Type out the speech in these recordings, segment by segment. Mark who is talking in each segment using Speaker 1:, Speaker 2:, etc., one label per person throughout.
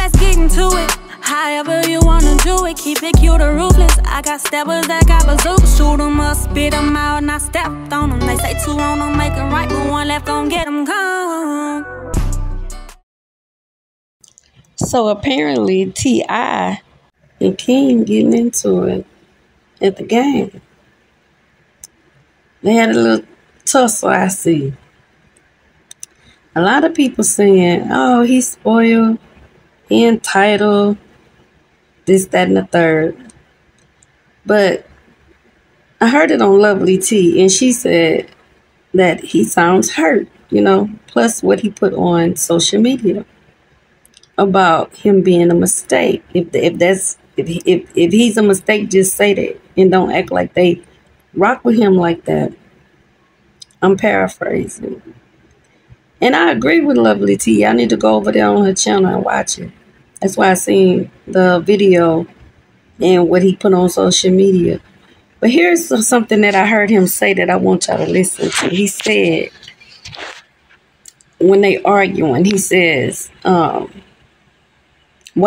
Speaker 1: let's get into it. However you wanna do it, keep it cute or ruthless. I got steppers that got bazookas. Shoot 'em up, spit 'em out, and I stepped on 'em. They say 2 on 'em, make 'em right, but 1 left, gon' get 'em gone.
Speaker 2: So apparently T.I. and King getting into it at the game. They had a little tussle, I see. A lot of people saying, oh, he's spoiled, he entitled, this, that, and the third. But I heard it on Lovely T, and she said that he sounds hurt, plus what he put on social media about him being a mistake. If he's a mistake, just say that and don't act like they rock with him like that. I'm paraphrasing. And I agree with Lovely T. I need to go over there on her channel and watch it. That's why I seen the video and what he put on social media. But here's something that I heard him say that I want y'all to listen to. He said, when they arguing, he says, why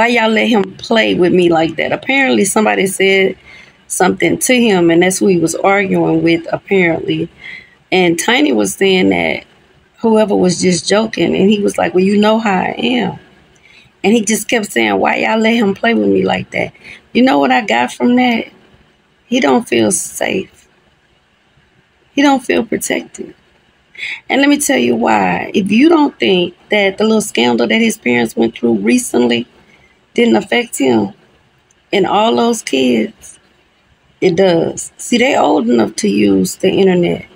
Speaker 2: y'all let him play with me like that? Apparently somebody said something to him, and that's who he was arguing with, apparently. And Tiny was saying that whoever was just joking, and he was like, well, you know how I am. And he just kept saying, why y'all let him play with me like that? You know what I got from that? He don't feel safe. He don't feel protected. And let me tell you why. If you don't think that the little scandal that his parents went through recently didn't affect him and all those kids, it does. See, they old enough to use the internet.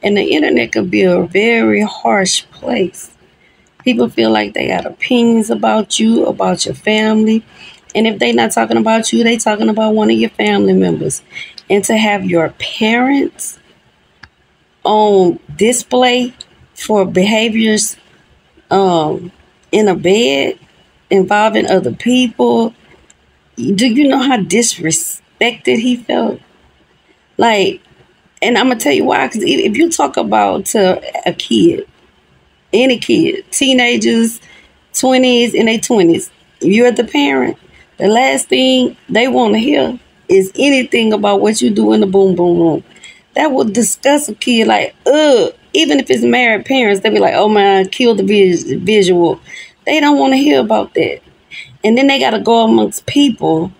Speaker 2: And the internet could be a very harsh place. People feel like they got opinions about you, about your family. And if they're not talking about you, they talking about one of your family members. And to have your parents on display for behaviors in a bed involving other people, do you know how disrespected he felt? Like, and I'm going to tell you why. Because if you talk about a kid, any kid, teenagers, 20s, in their 20s, you're the parent, the last thing they want to hear is anything about what you do in the boom, boom, room. That would disgust a kid like, ugh. Even if it's married parents, they'll be like, oh man, kill the visual. They don't want to hear about that. And then they got to go amongst people,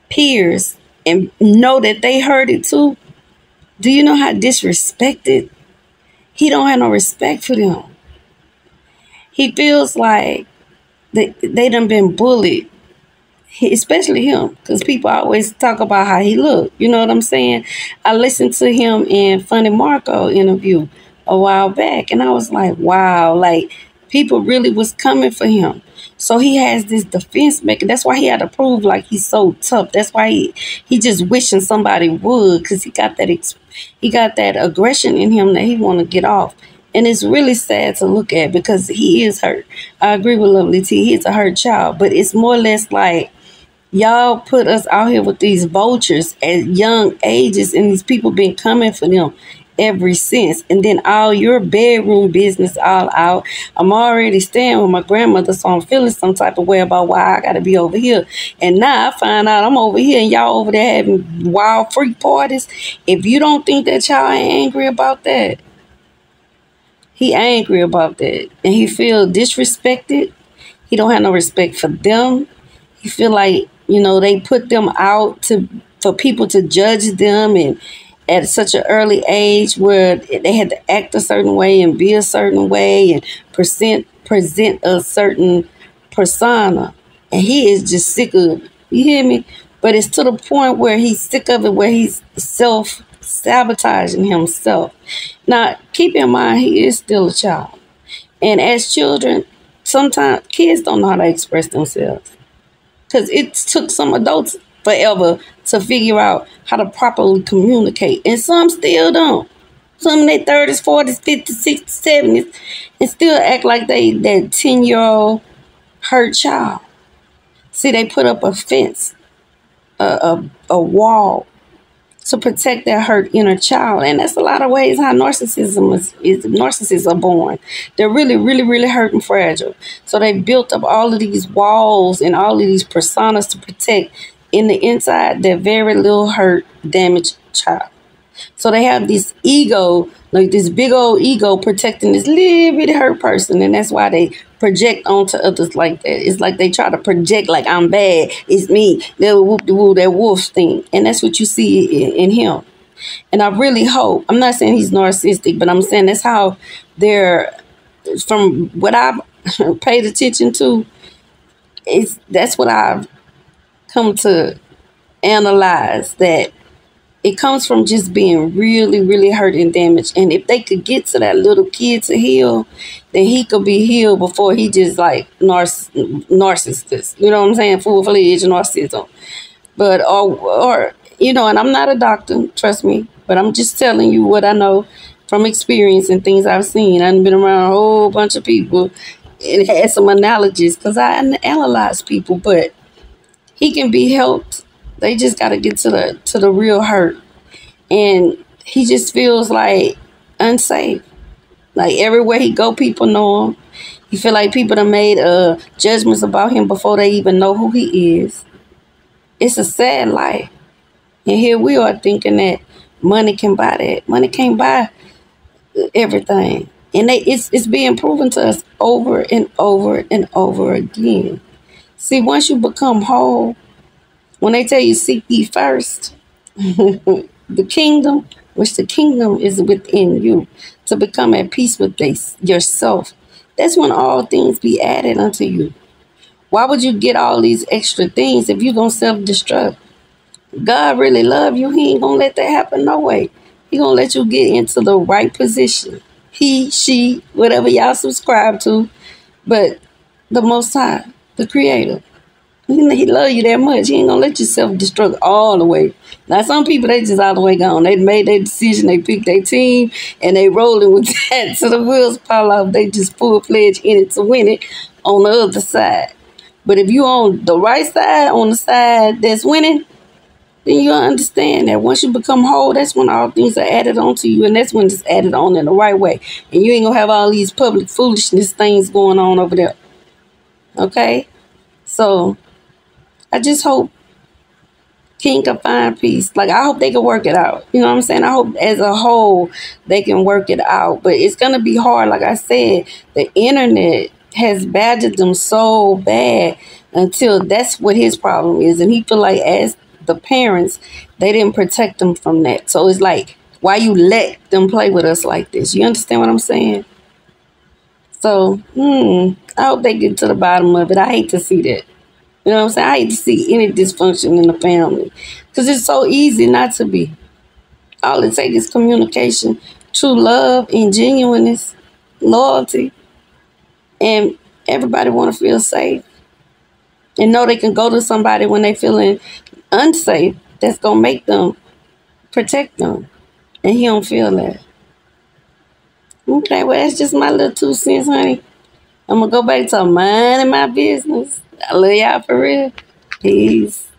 Speaker 2: peers, and know that they heard it too. Do you know how disrespected? He don't have no respect for them. He feels like they done been bullied, especially him, because people always talk about how he look. You know what I'm saying? I listened to him in Funny Marco interview a while back, and I was like, wow, like people really was coming for him. So he has this defense maker. That's why he had to prove like he's so tough. That's why he just wishing somebody would, because he got that aggression in him that he want to get off. And it's really sad to look at because he is hurt. I agree with Lovely T. He's a hurt child. But it's more or less like y'all put us out here with these vultures at young ages, and these people been coming for them ever since. And then all your bedroom business all out. I'm already staying with my grandmother, so I'm feeling some type of way about why I got to be over here. And now I find out I'm over here and y'all over there having wild freak parties. If you don't think that y'all ain't angry about that, he angry about that, and he feel disrespected. He don't have no respect for them. He feel like, they put them out for people to judge them, and at such an early age where they had to act a certain way and be a certain way and present a certain persona. And he is just sick of it. You hear me? But it's to the point where he's sick of it, where he's self-sabotaging himself. Now, keep in mind, he is still a child. And as children, sometimes kids don't know how to express themselves. Because it took some adults forever to figure out how to properly communicate. And some still don't. Some in their 30s, 40s, 50s, 60s, 70s, and still act like they that 10-year-old hurt child. See, they put up a fence, a wall, to protect their hurt inner child. And that's a lot of ways how narcissists are born. They're really, really, really hurt and fragile. So they built up all of these walls and all of these personas to protect in the inside their very little hurt, damaged child. So they have this ego, like this big old ego protecting this little bitty hurt person. And that's why they project onto others like that. It's like they try to project like, I'm bad, it's me. They'll whoop the woo, that wolf thing. And that's what you see in him. And I really hope, I'm not saying he's narcissistic, but I'm saying that's how they're, from what I've paid attention to, that's what I've come to analyze, that it comes from just being really, really hurt and damaged. And if they could get to that little kid to heal, then he could be healed before he just like narcissist. You know what I'm saying? Full-fledged narcissism. But, or, you know, and I'm not a doctor, trust me, but I'm just telling you what I know from experience and things I've seen. I've been around a whole bunch of people and had some analogies because I analyze people, but he can be helped. They just got to get to the real hurt. And he just feels like unsafe. Like everywhere he go, people know him. He feel like people have made judgments about him before they even know who he is. It's a sad life. And here we are thinking that money can buy that. Money can't buy everything. And it's being proven to us over and over and over again. See, once you become whole, when they tell you seek ye first the kingdom, which the kingdom is within you, to become at peace with yourself, that's when all things be added unto you. Why would you get all these extra things if you're going to self-destruct? God really love you. He ain't going to let that happen no way. He going to let you get into the right position. He, she, whatever y'all subscribe to. But the Most High, the Creator, He love you that much. He ain't gonna let you self-destruct all the way. Now, some people, they just all the way gone. They made their decision. They picked their team, and they rolling with that. So the wheels fall off. They just full-fledged in it to win it on the other side. But if you on the right side, on the side that's winning, then you'll understand that once you become whole, that's when all things are added onto you, and that's when it's added on in the right way. And you ain't gonna have all these public foolishness things going on over there. Okay? So I just hope King can find peace. Like, I hope they can work it out. You know what I'm saying? I hope as a whole they can work it out. But it's going to be hard. Like I said, the internet has badgered them so bad until that's what his problem is. And he feel like as the parents, they didn't protect them from that. So it's like, why you let them play with us like this? You understand what I'm saying? So, I hope they get to the bottom of it. I hate to see that. You know what I'm saying? I hate to see any dysfunction in the family because it's so easy not to be. All it takes is communication, true love, and genuineness, loyalty, and everybody want to feel safe and know they can go to somebody when they feeling unsafe. That's gonna make them protect them, and he don't feel that. Okay, well, that's just my little 2 cents, honey. I'm gonna go back to minding my business. I love y'all for real. Peace.